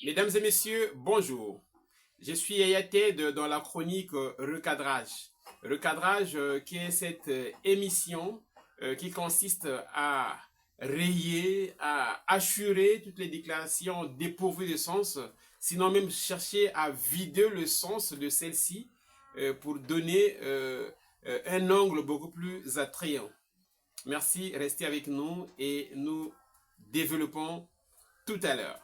Mesdames et messieurs, bonjour. Je suis Yayated dans la chronique Recadrage. Recadrage qui est cette émission qui consiste à rayer, à assurer toutes les déclarations dépourvues de sens, sinon même chercher à vider le sens de celles-ci pour donner un angle beaucoup plus attrayant. Merci, restez avec nous et nous développons tout à l'heure.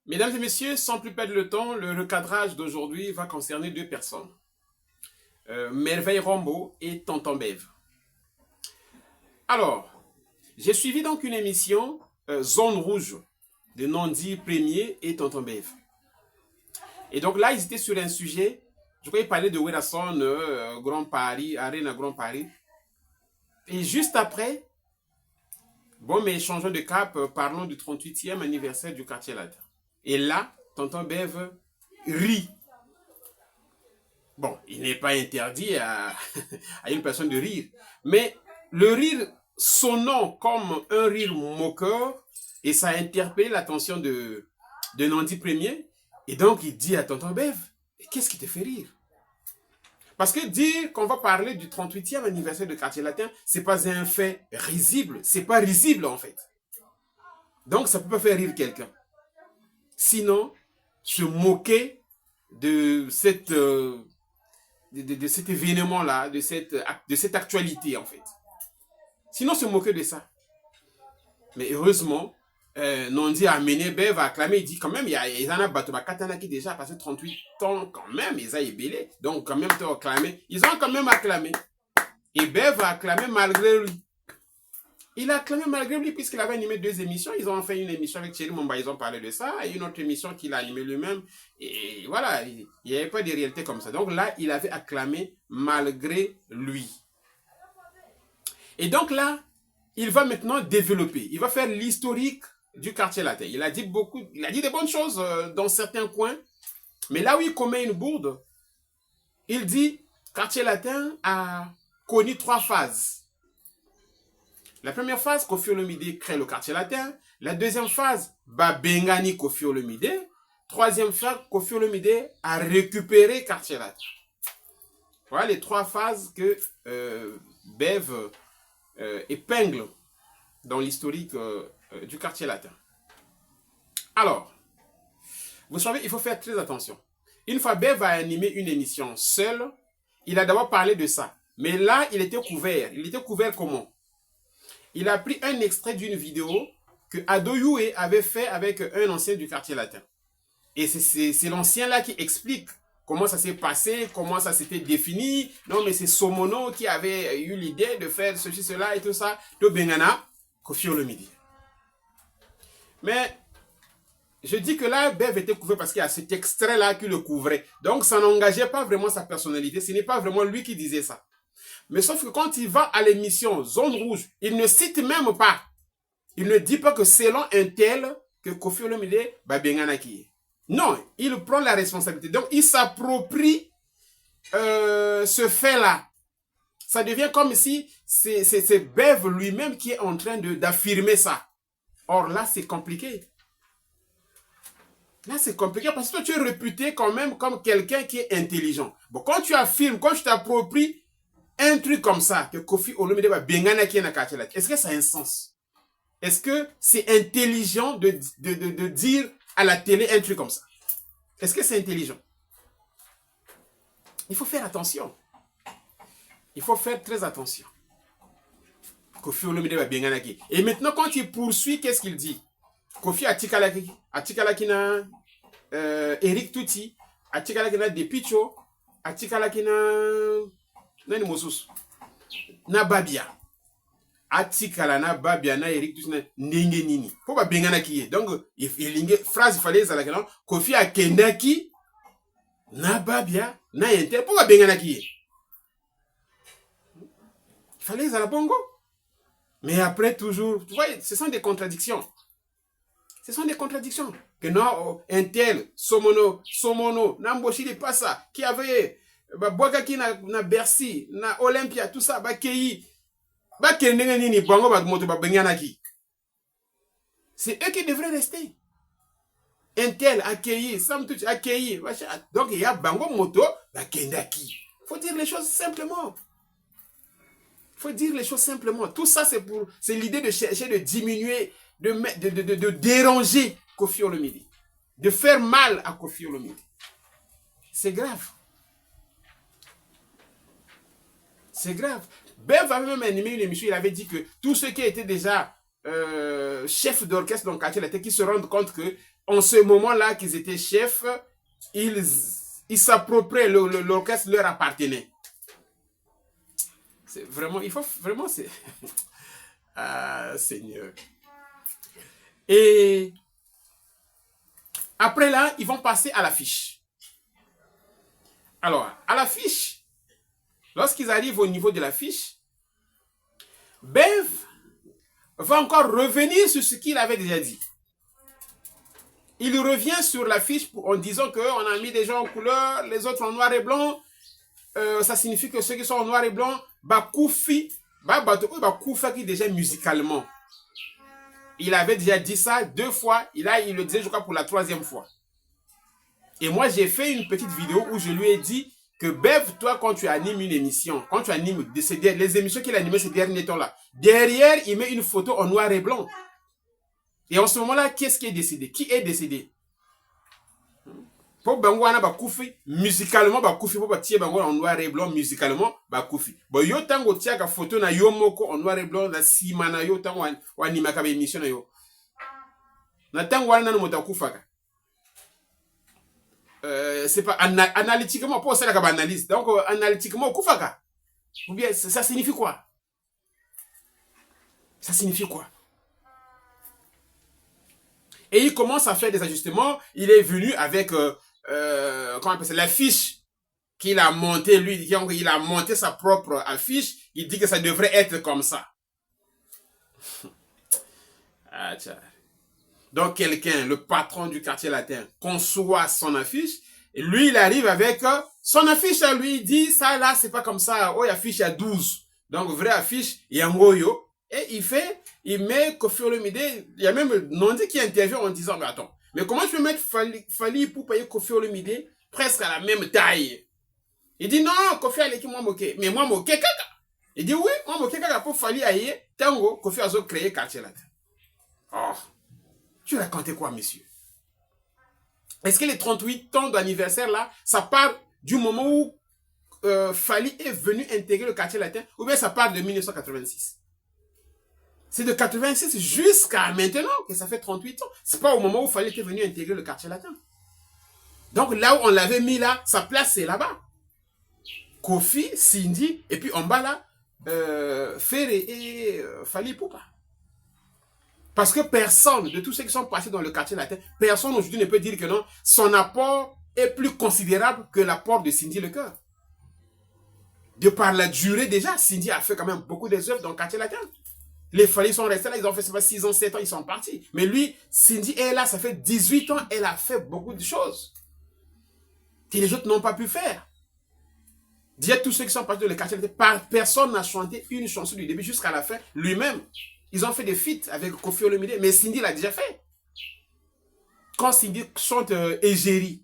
Mesdames et messieurs, sans plus perdre le temps, le recadrage d'aujourd'hui va concerner deux personnes. Merveille Rambo et Tonton Bev. Alors, j'ai suivi donc une émission Zone Rouge de Nandi Premier et Tonton Bev. Et donc là, ils étaient sur un sujet, je crois qu'ils parlaient de Werason, Grand Paris, Arena Grand Paris. Et juste après, bon, mais changeons de cap, parlons du 38e anniversaire du quartier latin. Et là, Tonton Bev rit. Bon, il n'est pas interdit à une personne de rire, mais le rire sonnant comme un rire moqueur, et ça a interpellé l'attention de Nandi Premier, et donc il dit à Tonton Bev, qu'est-ce qui te fait rire? Parce que dire qu'on va parler du 38e anniversaire de quartier latin, c'est pas un fait risible, c'est pas risible en fait. Donc ça peut pas faire rire quelqu'un. Sinon, se moquer de cet événement-là, de cette actualité, en fait. Sinon, se moquer de ça. Mais heureusement, Nandi a amené Bev à acclamer. Il dit quand même, il y en a Batoba Katana qui déjà a passé 38 ans, quand même, ils ont ébélé. Donc, quand même, ils ont quand même acclamé. Et Bev a acclamé malgré lui. Il a acclamé malgré lui puisqu'il avait animé deux émissions. Ils ont fait une émission avec Thierry Momba, ils ont parlé de ça, et une autre émission qu'il a animée lui-même. Et voilà, il n'y avait pas de réalité comme ça. Donc là, il avait acclamé malgré lui. Et donc là, il va maintenant développer. Il va faire l'historique du quartier latin. Il a dit des bonnes choses dans certains coins. Mais là où il commet une bourde, il dit, quartier latin a connu trois phases. La première phase, Koffi Olomide crée le quartier latin. La deuxième phase, Babengani Koffi Olomide. Troisième phase, Koffi Olomide a récupéré quartier latin. Voilà les trois phases que Bev épingle dans l'historique du quartier latin. Alors, vous savez, il faut faire très attention. Une fois Bev a animé une émission seule, il a d'abord parlé de ça. Mais là, il était couvert. Il était couvert comment? Il a pris un extrait d'une vidéo que Ado Yue avait fait avec un ancien du quartier latin. Et c'est l'ancien là qui explique comment ça s'est passé, comment ça s'était défini. Non, mais c'est Somono qui avait eu l'idée de faire ceci, cela et tout ça. De Bengana, Koffi Olomide. Mais je dis que là, Bev était couvert parce qu'il y a cet extrait-là qui le couvrait. Donc, ça n'engageait pas vraiment sa personnalité. Ce n'est pas vraiment lui qui disait ça. Mais sauf que quand il va à l'émission Zone Rouge, il ne cite même pas. Il ne dit pas que selon un tel que Koffi Olomide Babengana qui est. Non, il prend la responsabilité. Donc, il s'approprie ce fait-là. Ça devient comme si c'est Bev lui-même qui est en train d'affirmer ça. Or, là, c'est compliqué. Là, c'est compliqué parce que toi, tu es réputé quand même comme quelqu'un qui est intelligent. Bon, quand tu affirmes, quand tu t'appropries un truc comme ça, que Koffi Olomide Babengana qui est dans le quartier latin, est-ce que ça a un sens? Est-ce que c'est intelligent de dire à la télé un truc comme ça? Est-ce que c'est intelligent? Il faut faire attention. Il faut faire très attention. Koffi Olomide Babengana qui. Et maintenant, quand il poursuit, qu'est-ce qu'il dit? Koffi Atikalakina, Eric Touti, Atikalakina Depicho, Atikalakina Nani Mosus, na Babia. Atikala na Babia na Eric Touti na Ndenge Nini. Faut pas Bengana qui est. Donc, il phrase il fallait ça là. Koffi Akendaki na Babia na Inter. Pourquoi Bengana qui est? Il fallait ça la bongo. Mais après, toujours, tu vois, ce sont des contradictions. Ce sont des contradictions. Que non, un tel, Somono, Namboshi de Passa, qui avait, Boakaki na Bercy, na Olympia, tout ça, Bakeyi, Bakeneni, Bango, Bagmoto, Babenyanaki. C'est eux qui devraient rester. Un tel accueilli, Samtouch accueilli. Donc il y a Bango Moto, Bakendaki. Il faut dire les choses simplement. Il faut dire les choses simplement. Tout ça, c'est l'idée de chercher de diminuer, de déranger Koffi Olomide. De faire mal à Koffi Olomide. C'est grave. C'est grave. Bev avait même animé une émission, il avait dit que tous ceux qui étaient déjà chefs d'orchestre dans le quartier latin, qui se rendent compte que en ce moment-là qu'ils étaient chefs, ils s'appropriaient, l'orchestre leur appartenait. C'est vraiment, il faut vraiment, c'est... Ah, Seigneur. Et après là, ils vont passer à l'affiche. Alors, à l'affiche, lorsqu'ils arrivent au niveau de l'affiche, Bev va encore revenir sur ce qu'il avait déjà dit. Il revient sur l'affiche en disant qu'on a mis des gens en couleur, les autres en noir et blanc. Ça signifie que ceux qui sont en noir et blanc, Bakoufi, Bakoufaki déjà musicalement. Il avait déjà dit ça 2 fois. Il le disait, je crois, pour la 3e fois. Et moi, j'ai fait une petite vidéo où je lui ai dit que Bev, toi, quand tu animes une émission, quand tu animes les émissions qu'il a animées ces derniers temps-là, derrière, il met une photo en noir et blanc. Et en ce moment-là, qu'est-ce qui est décédé? Qui est décédé? Pour Bangwana Bakoufi, musicalement, Bakoufi, pour tirer Bangwana en noir et blanc, musicalement, Bakoufi. Bon, yo tango tia ka photo na yo moko en noir et blanc, la sima na yo tango wanima ka émission na yo. Na tango wana no motakufaka. C'est pas analytiquement, pas ça la analyse. Donc, analytiquement, kufaka. Ou bien, ça signifie quoi? Ça signifie quoi? Et il commence à faire des ajustements. Il est venu avec, comment on appelle ça, l'affiche qu'il a monté, lui, il a monté sa propre affiche. Il dit que ça devrait être comme ça. Ah, tiens. Donc, quelqu'un, le patron du quartier latin, conçoit son affiche. Et lui, il arrive avec son affiche à lui. Il dit, ça là, c'est pas comme ça. Oh, il affiche à 12. Donc, vraie affiche, il y a un goyo. Et il met Koffi Olomide. Il y a même Nondi qui intervient en disant, mais attends, mais comment je peux mettre Fally pour payer Koffi Olomide presque à la même taille? Il dit, non, Koffi a l'équipe, moi moqué. Mais moi moqué kaka. Il dit, oui, moi moqué kaka pour Fally aïe. Tango, Koffi a créé quartier latin. Oh, tu racontais quoi, monsieur? Est-ce que les 38 ans d'anniversaire là, ça part du moment où Fally est venu intégrer le quartier latin, ou bien ça part de 1986? C'est de 86 jusqu'à maintenant que ça fait 38 ans. C'est pas au moment où Fally était venu intégrer le quartier latin. Donc là où on l'avait mis là, sa place c'est là-bas. Koffi, Cindy, et puis en bas là, Ferré et Fally Ipupa. Parce que personne, de tous ceux qui sont passés dans le quartier latin, personne aujourd'hui ne peut dire que non, son apport est plus considérable que l'apport de Cindy Lecoeur. De par la durée déjà, Cindy a fait quand même beaucoup des œuvres dans le quartier latin. Les Fally sont restés là, ils ont fait 6 ans, 7 ans, ils sont partis. Mais lui, Cindy est là, ça fait 18 ans, elle a fait beaucoup de choses que les autres n'ont pas pu faire. Dire tous ceux qui sont partis dans le quartier latin, personne n'a chanté une chanson du début jusqu'à la fin, lui-même. Ils ont fait des feats avec Koffi Olomide, mais Cindy l'a déjà fait. Quand Cindy chante Égérie,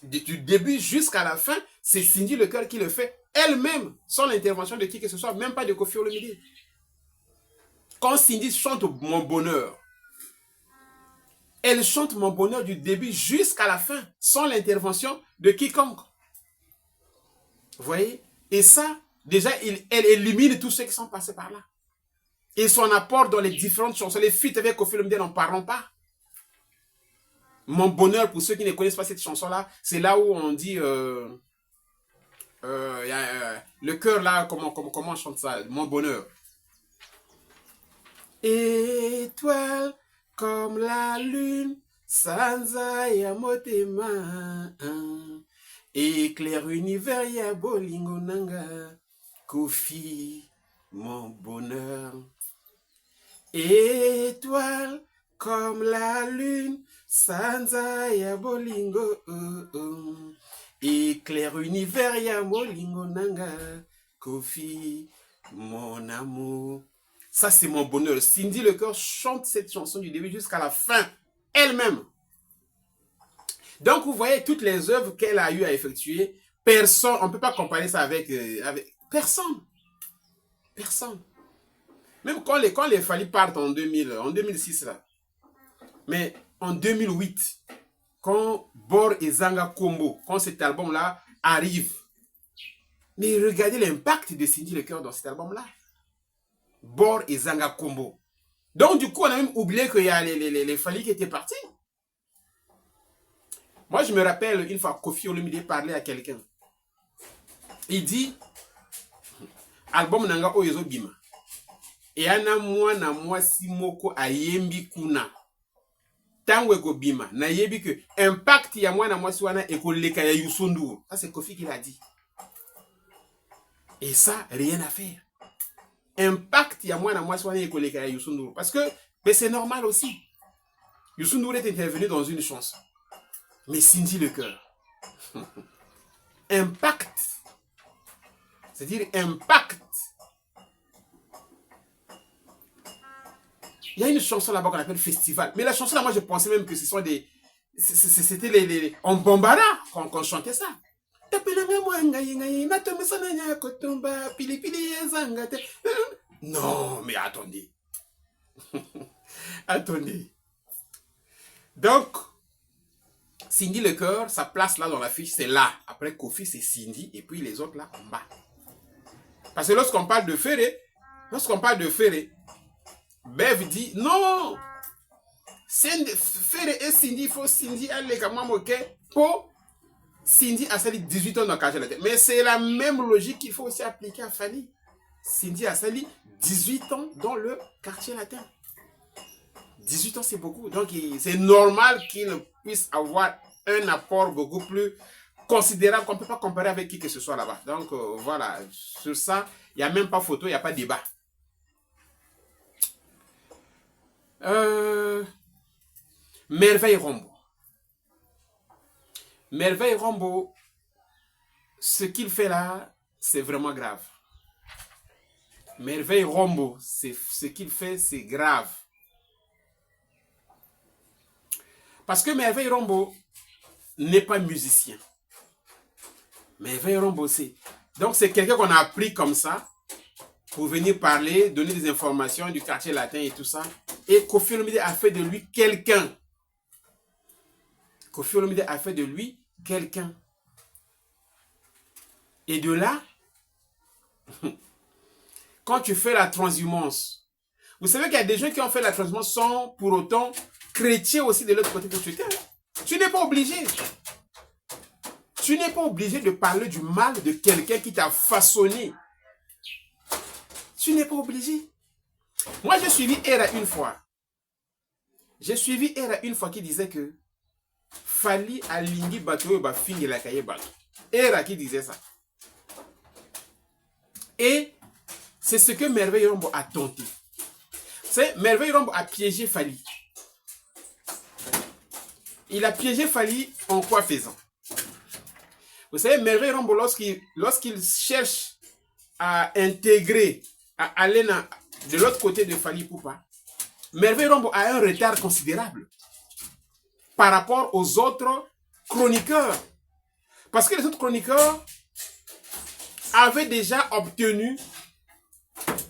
du début jusqu'à la fin, c'est Cindy Lecoeur qui le fait elle-même, sans l'intervention de qui que ce soit, même pas de Koffi Olomide. Quand Cindy chante Mon Bonheur, elle chante Mon Bonheur du début jusqu'à la fin, sans l'intervention de quiconque. Vous voyez? Et ça, déjà, elle élimine tous ceux qui sont passés par là. Et son apport dans les différentes chansons, les feats avec Koffi Olomide, n'en parlons pas. Mon Bonheur, pour ceux qui ne connaissent pas cette chanson-là, c'est là où on dit... le cœur là, comment on chante ça? Mon Bonheur. Étoile comme la lune, Sanza ya motema, éclaire univers ya bolingo nanga, Koffi, mon bonheur. Étoile comme la lune, Sanza ya bolingo, éclaire univers ya bolingo nanga, Kofi, mon amour. Ça, c'est mon bonheur. Cindy Lecœur chante cette chanson du début jusqu'à la fin, elle-même. Donc, vous voyez toutes les œuvres qu'elle a eu à effectuer. Personne, on ne peut pas comparer ça avec personne. Personne. Même quand les Fally partent en 2006, là. Mais en 2008, quand Bor et Zanga Combo, quand cet album-là arrive, mais regardez l'impact de Cindy Lecœur dans cet album-là. Bor et Zanga Combo. Donc, du coup, on a même oublié qu'il y a les Fally qui étaient partis. Moi, je me rappelle une fois Koffi Olomide parlait à quelqu'un. Il dit, album nanga oyezo bima. Et ana mwana mwasi moko ayembi kuna. Tango eko bima. Na yebi que impact ya mwana mwasi wana eko leka ya Youssou N'Dour. Ça, c'est Koffi qui l'a dit. Et ça, rien à faire. Impact ya mwana mwasi wana eko leka ya Youssou N'Dour. Parce que, mais c'est normal aussi. Youssou N'Dour est intervenu dans une chanson. Mais Cindy Lecœur. Impact. C'est-à-dire impact. Il y a une chanson là-bas qu'on appelle Festival. Mais la chanson là, moi je pensais même que ce sont des... C'était les... En Bambara qu'on chantait ça. Non, mais attendez. Attendez. Donc, Cindy Lecœur, sa place là dans l'affiche, c'est là. Après Koffi, c'est Cindy. Et puis les autres là, en bas. Parce que lorsqu'on parle de Ferré, Bev dit non. Ferré et Cindy, il faut Cindy aller comme moi, ok? Pour Cindy a sali 18 ans dans le quartier latin. Mais c'est la même logique qu'il faut aussi appliquer à Fally. Cindy a sali 18 ans dans le quartier latin. 18 ans, c'est beaucoup. Donc, c'est normal qu'il puisse avoir un apport beaucoup plus considérable qu'on ne peut pas comparer avec qui que ce soit là-bas. Donc, voilà. Sur ça, il n'y a même pas photo, il n'y a pas débat. Merveille Rombo. Merveille Rombo, ce qu'il fait là, c'est vraiment grave. Merveille Rombo, ce qu'il fait, c'est grave. Parce que Merveille Rombo n'est pas musicien. Merveille Rombo, c'est... Donc, c'est quelqu'un qu'on a appris comme ça pour venir parler, donner des informations du quartier latin et tout ça. Et Koffi Olomide a fait de lui quelqu'un. Koffi Olomide a fait de lui quelqu'un. Et de là, quand tu fais la transhumance, vous savez qu'il y a des gens qui ont fait la transhumance sans pour autant chrétien aussi de l'autre côté pour tu étais. Tu n'es pas obligé. Tu n'es pas obligé de parler du mal de quelqu'un qui t'a façonné. Tu n'es pas obligé. Moi, j'ai suivi Era une fois. J'ai suivi Era une fois qui disait que Fally alingi bato ba fingi la kaye bato. Era qui disait ça. Et c'est ce que Merveille Rombo a tenté. C'est Merveille Rombo a piégé Fally. Il a piégé Fally en quoi faisant? Vous savez, Merveille Rombo, lorsqu'il cherche à intégrer, à aller de l'autre côté de Fally Ipupa, Merveille Rombo a un retard considérable par rapport aux autres chroniqueurs. Parce que les autres chroniqueurs avaient déjà obtenu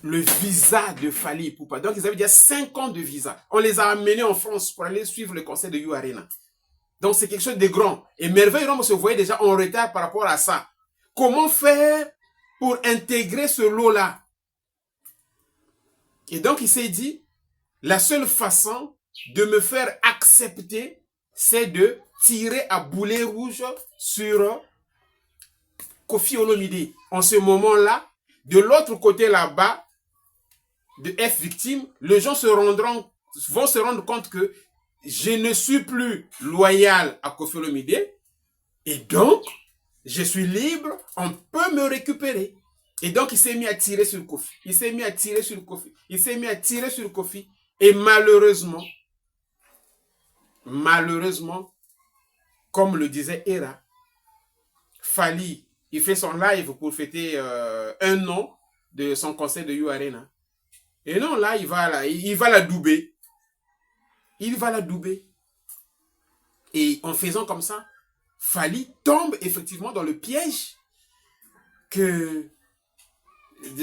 le visa de Fally Ipupa. Donc, ils avaient déjà 5 ans de visa. On les a amenés en France pour aller suivre le concert de You Arena. Donc, c'est quelque chose de grand. Et Merveille Rombo se voyait déjà en retard par rapport à ça. Comment faire pour intégrer ce lot-là? Et donc, il s'est dit, la seule façon de me faire accepter, c'est de tirer à boulet rouge sur Koffi Olomide. En ce moment-là, de l'autre côté là-bas, de F victime, les gens vont se rendre compte que je ne suis plus loyal à Koffi Olomide et donc, je suis libre, on peut me récupérer. Et donc, il s'est mis à tirer sur Kofi. Il s'est mis à tirer sur Kofi. Il s'est mis à tirer sur Kofi. Et malheureusement, comme le disait Hera, Fally, il fait son live pour fêter 1 an de son concert de You Arena. Et non, là, il va la douber. Il va la douber. Et en faisant comme ça, Fally tombe effectivement dans le piège de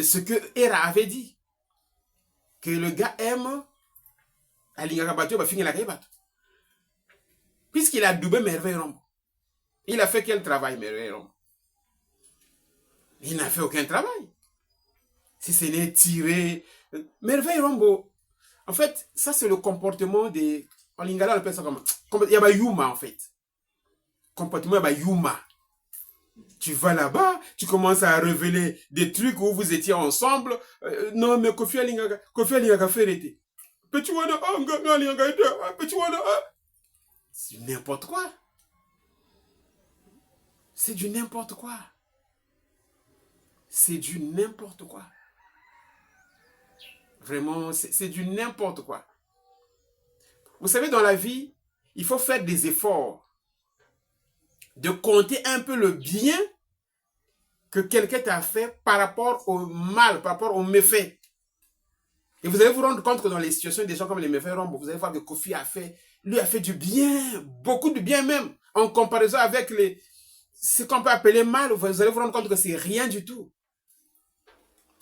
ce que Hera avait dit. Que le gars aime Alingaka Bato, va finir la Kaibato. Puisqu'il a doublé Merveille Rombo. Il a fait quel travail, Merveille Rombo? Il n'a fait aucun travail. Si ce n'est tiré. Merveille Rombo, en fait, ça c'est le comportement des. En lingala, on appelle ça comme. Il y a Yuma, en fait. Comportement, il y a Yuma. Tu vas là-bas, tu commences à révéler des trucs où vous étiez ensemble. Non, mais Kofi Alingaka fait l'été. Petit wana, petit wana. C'est n'importe quoi. C'est du n'importe quoi. C'est du n'importe quoi. Vraiment, c'est du n'importe quoi. Vous savez, dans la vie, il faut faire des efforts de compter un peu le bien que quelqu'un t'a fait par rapport au mal, par rapport au méfait. Et vous allez vous rendre compte que dans les situations des gens comme les méfaits Rombo, vous allez voir que Kofi lui a fait du bien, beaucoup de bien même, en comparaison avec ce qu'on peut appeler mal. Vous allez vous rendre compte que c'est rien du tout.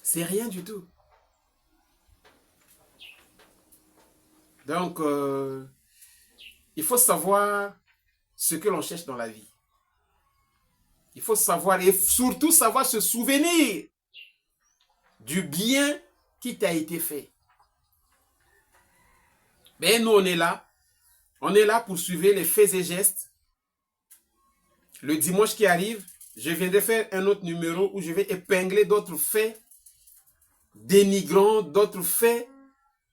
C'est rien du tout. Donc, il faut savoir ce que l'on cherche dans la vie. Il faut savoir, et surtout savoir se souvenir du bien qui t'a été fait. Mais nous, on est là. On est là pour suivre les faits et gestes. Le dimanche qui arrive, je viendrai faire un autre numéro où je vais épingler d'autres faits dénigrants, d'autres faits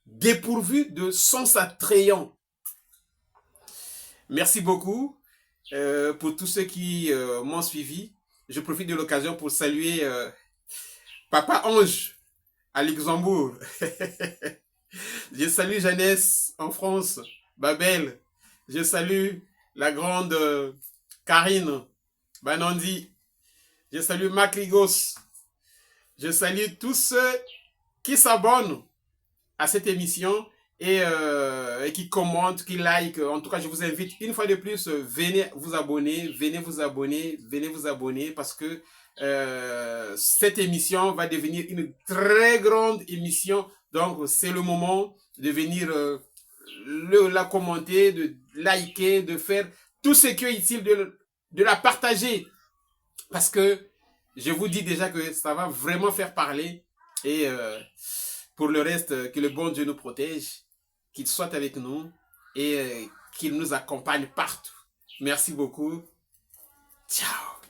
dépourvus de sens attrayant. Merci beaucoup pour tous ceux qui m'ont suivi. Je profite de l'occasion pour saluer Papa Ange à Luxembourg. Je salue Jeannesse en France, Babel. Je salue la grande Karine Banandi. Je salue Macrigos. Je salue tous ceux qui s'abonnent à cette émission et qui commentent, qui like. En tout cas, je vous invite une fois de plus, venez vous abonner, venez vous abonner, venez vous abonner parce que cette émission va devenir une très grande émission. Donc, c'est le moment de venir la commenter, de liker, de faire tout ce qui est utile, de la partager. Parce que je vous dis déjà que ça va vraiment faire parler. Et pour le reste, que le bon Dieu nous protège, qu'il soit avec nous et qu'il nous accompagne partout. Merci beaucoup. Ciao.